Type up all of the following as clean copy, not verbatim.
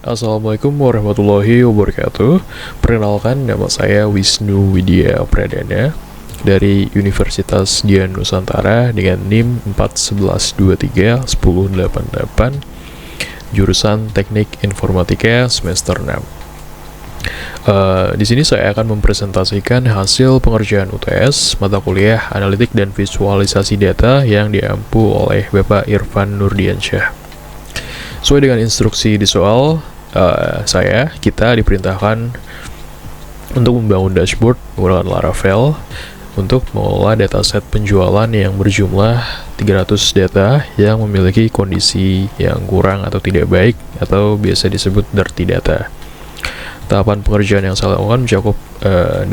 Assalamualaikum warahmatullahi wabarakatuh. Perkenalkan, nama saya Wisnu Widya Pradana dari Universitas Dian Nusantara dengan NIM 411231088, jurusan Teknik Informatika semester 6. Di sini saya akan mempresentasikan hasil pengerjaan UTS mata kuliah Analitik dan Visualisasi Data yang diampu oleh Bapak Irfan Nurdiansyah. Sesuai dengan instruksi di soal, kita diperintahkan untuk membangun dashboard menggunakan Laravel untuk mengelola dataset penjualan yang berjumlah 300 data yang memiliki kondisi yang kurang atau tidak baik atau biasa disebut dirty data. Tahapan pengerjaan yang saya lakukan mencakup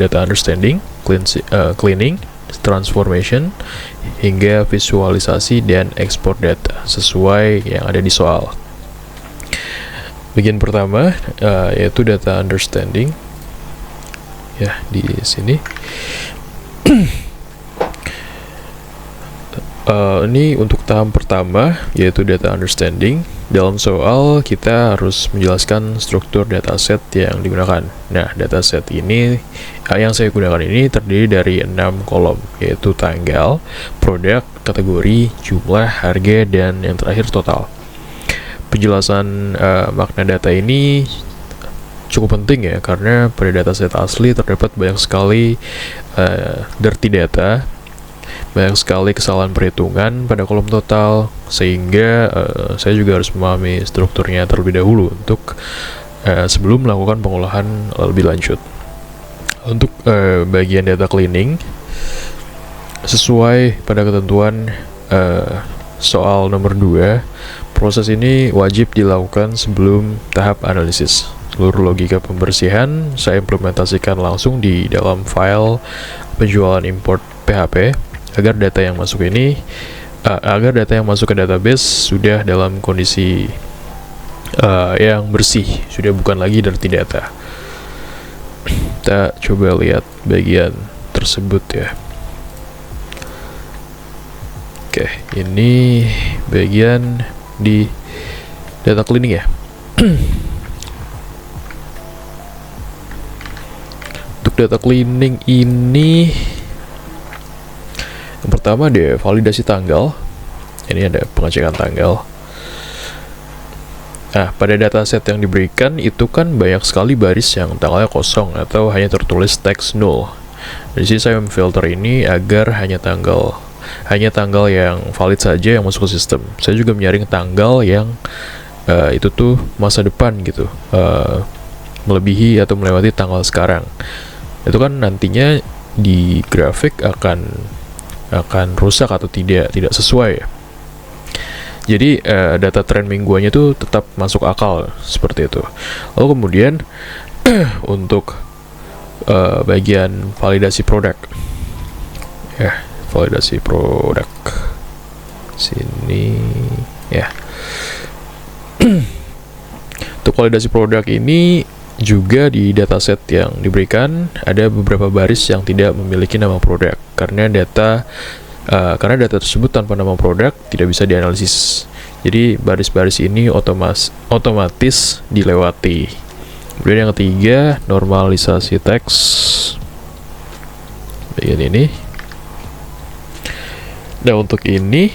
data understanding, cleaning, transformation, hingga visualisasi dan ekspor data sesuai yang ada di soal. Bagian pertama yaitu data understanding. Ya, di sini. Ini untuk tahap pertama yaitu data understanding. Dalam soal kita harus menjelaskan struktur dataset yang digunakan. Nah, dataset ini yang saya gunakan ini terdiri dari 6 kolom, yaitu tanggal, produk, kategori, jumlah, harga, dan yang terakhir total. Penjelasan makna data ini cukup penting ya, karena pada dataset asli terdapat banyak sekali dirty data, banyak sekali kesalahan perhitungan pada kolom total, sehingga saya juga harus memahami strukturnya terlebih dahulu untuk sebelum melakukan pengolahan lebih lanjut. Untuk bagian data cleaning, sesuai pada ketentuan soal nomor 2, proses ini wajib dilakukan sebelum tahap analisis. Seluruh logika pembersihan saya implementasikan langsung di dalam file penjualan import PHP agar data yang masuk ke database sudah dalam kondisi yang bersih, sudah bukan lagi dirty data. Kita coba lihat bagian tersebut ya. Oke, ini bagian di data cleaning ya. Untuk data cleaning ini, yang pertama ada validasi tanggal. Ini ada pengecekan tanggal. Nah, pada dataset yang diberikan itu kan banyak sekali baris yang tanggalnya kosong atau hanya tertulis teks null. Di sini saya memfilter ini agar hanya tanggal yang valid saja yang masuk ke sistem. Saya juga menyaring tanggal yang itu tuh masa depan gitu, melebihi atau melewati tanggal sekarang. Itu kan nantinya di grafik akan rusak atau tidak sesuai. Jadi data tren mingguannya itu tetap masuk akal seperti itu. Lalu kemudian untuk bagian validasi produk ya. Validasi produk sini ya. Untuk validasi produk ini juga di dataset yang diberikan ada beberapa baris yang tidak memiliki nama produk karena data tersebut tanpa nama produk tidak bisa dianalisis. Jadi baris-baris ini otomatis dilewati. Kemudian yang ketiga, normalisasi teks. Bagian ini. Nah, untuk ini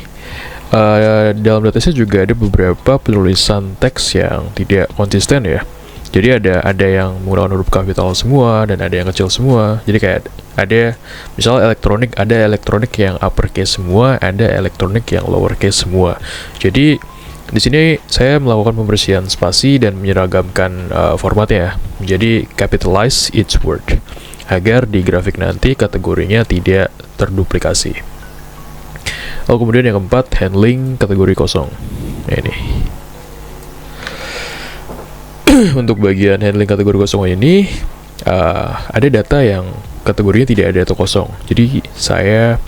dalam dataset juga ada beberapa penulisan teks yang tidak konsisten ya. Jadi ada yang menggunakan huruf kapital semua dan ada yang kecil semua. Jadi kayak ada misalnya ada elektronik yang uppercase semua, ada elektronik yang lowercase semua. Jadi di sini saya melakukan pembersihan spasi dan menyeragamkan formatnya menjadi capitalize each word agar di grafik nanti kategorinya tidak terduplikasi. Lalu kemudian yang keempat, handling kategori kosong. Nah, ini. Untuk bagian handling kategori kosong ini, ada data yang kategorinya tidak ada atau kosong. Jadi saya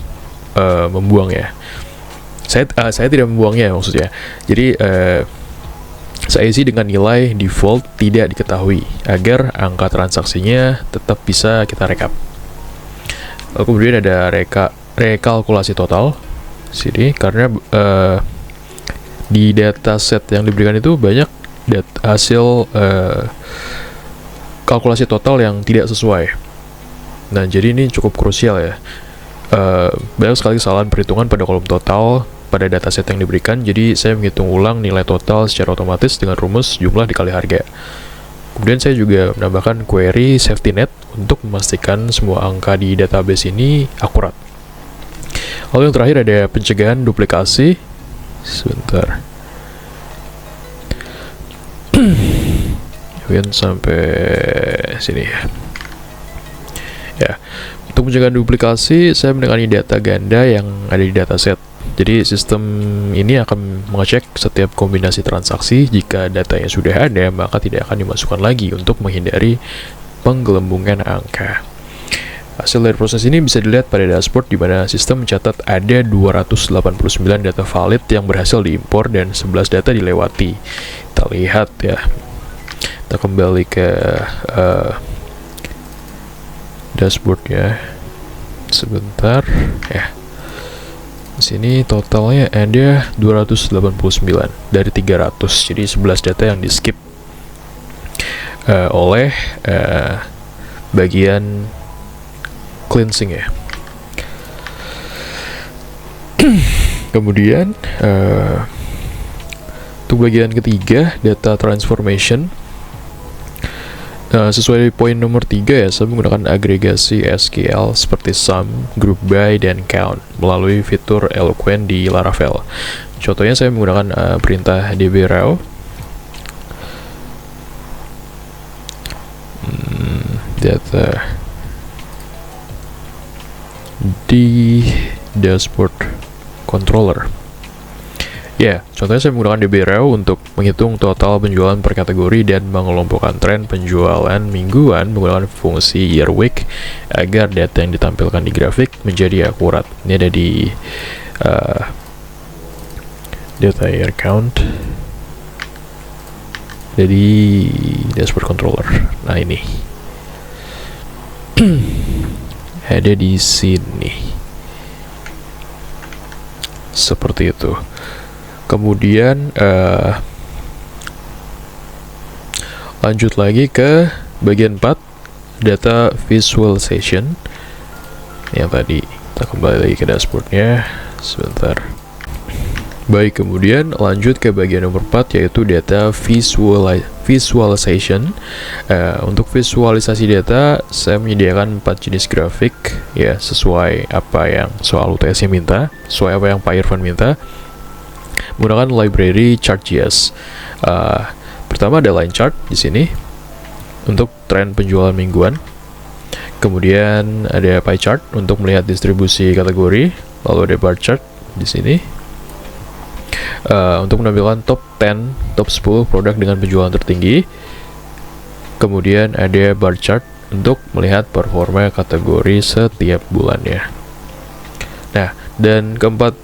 membuang ya. Saya tidak membuangnya maksudnya. Jadi saya isi dengan nilai default tidak diketahui agar angka transaksinya tetap bisa kita rekap. Lalu kemudian ada rekalkulasi total. Sini karena di dataset yang diberikan itu banyak hasil kalkulasi total yang tidak sesuai. Nah, jadi ini cukup krusial ya. Banyak sekali kesalahan perhitungan pada kolom total pada dataset yang diberikan, jadi saya menghitung ulang nilai total secara otomatis dengan rumus jumlah dikali harga. Kemudian saya juga menambahkan query safety net untuk memastikan semua angka di database ini akurat. Lalu yang terakhir ada pencegahan duplikasi. Sebentar. Mungkin sampai sini ya. Ya, untuk pencegahan duplikasi, saya menangani data ganda yang ada di dataset. Jadi sistem ini akan mengecek setiap kombinasi transaksi. Jika datanya sudah ada, maka tidak akan dimasukkan lagi untuk menghindari penggelembungan angka. Hasil dari proses ini bisa dilihat pada dashboard di mana sistem mencatat ada 289 data valid yang berhasil diimpor dan 11 data dilewati. Kita lihat ya. Kita kembali ke dashboardnya. Sebentar ya. Di sini totalnya ada 289 dari 300, jadi 11 data yang di skip oleh bagian cleansing ya. Kemudian untuk bagian ketiga, data transformation. Sesuai poin nomor 3 ya, saya menggunakan agregasi SQL seperti sum, group by, dan count melalui fitur Eloquent di Laravel. Contohnya saya menggunakan perintah dbraw data di dashboard controller. Ya, contohnya saya menggunakan dbraw untuk menghitung total penjualan per kategori dan mengelompokkan tren penjualan mingguan menggunakan fungsi year week agar data yang ditampilkan di grafik menjadi akurat. Ini ada di data year count, jadi dashboard controller. Nah ini ada di sini seperti itu. Kemudian lanjut lagi ke bagian 4, data visualization yang tadi. Kita kembali lagi ke dashboardnya sebentar. Baik, kemudian lanjut ke bagian nomor 4 yaitu data visualization. Untuk visualisasi data, saya menyediakan 4 jenis grafik ya, sesuai apa yang soal UTS-nya minta, sesuai apa yang Pak Irfan minta. Menggunakan library chart.js. Pertama ada line chart di sini untuk tren penjualan mingguan. Kemudian ada pie chart untuk melihat distribusi kategori. Lalu ada bar chart di sini untuk menampilkan top 10, top 10 produk dengan penjualan tertinggi. Kemudian ada bar chart untuk melihat performa kategori setiap bulannya. Nah, dan keempat,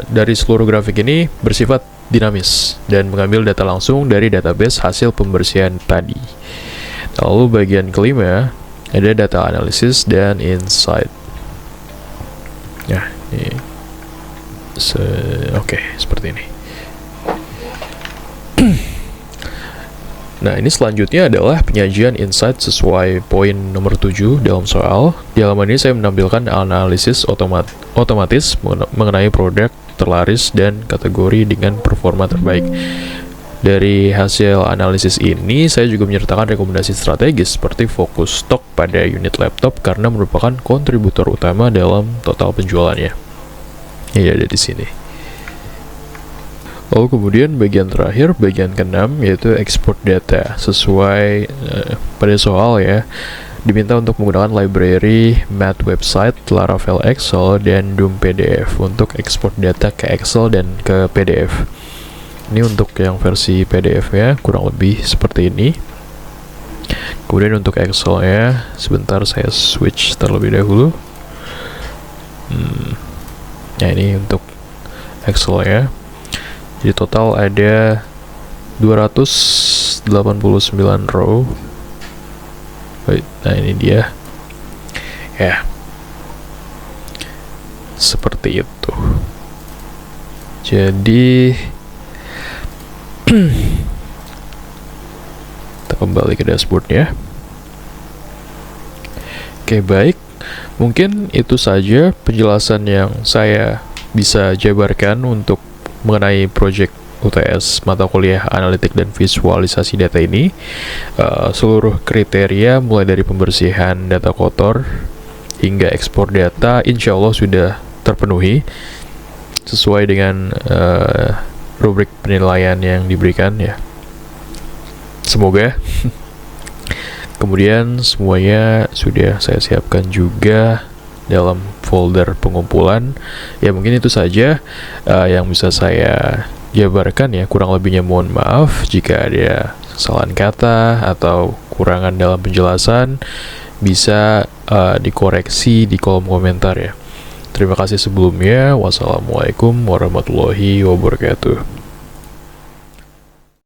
dari seluruh grafik ini bersifat dinamis dan mengambil data langsung dari database hasil pembersihan tadi. Lalu bagian kelima ada data analysis dan insight. Ya, ini oke, seperti ini. Nah, ini selanjutnya adalah penyajian insight sesuai poin nomor 7 dalam soal. Di halaman ini saya menampilkan analisis otomatis mengenai produk terlaris dan kategori dengan performa terbaik. Dari hasil analisis ini, saya juga menyertakan rekomendasi strategis seperti fokus stok pada unit laptop karena merupakan kontributor utama dalam total penjualannya. Ini ada di sini. Lalu kemudian bagian terakhir, bagian ke-6 yaitu export data. Sesuai pada soal ya, diminta untuk menggunakan library Math Website, Laravel Excel, dan Doom PDF untuk ekspor data ke Excel dan ke PDF. Ini untuk yang versi PDF-nya kurang lebih seperti ini. Kemudian untuk Excel-nya, sebentar saya switch terlebih dahulu. Nah, ini untuk Excel-nya. Jadi total ada 289 row. Baik, nah ini dia. Ya. Seperti itu. Jadi Kita kembali ke dashboardnya. Oke, baik. Mungkin itu saja penjelasan yang saya bisa jabarkan untuk mengenai project UTS mata kuliah analitik dan visualisasi data ini. Seluruh kriteria mulai dari pembersihan data kotor hingga ekspor data insya Allah sudah terpenuhi sesuai dengan rubrik penilaian yang diberikan ya. Semoga. Kemudian semuanya sudah saya siapkan juga dalam folder pengumpulan. Ya mungkin itu saja yang bisa saya jabarkan ya. Kurang lebihnya mohon maaf jika ada kesalahan kata atau kurangan dalam penjelasan, bisa dikoreksi di kolom komentar ya. Terima kasih sebelumnya. Wassalamualaikum warahmatullahi wabarakatuh.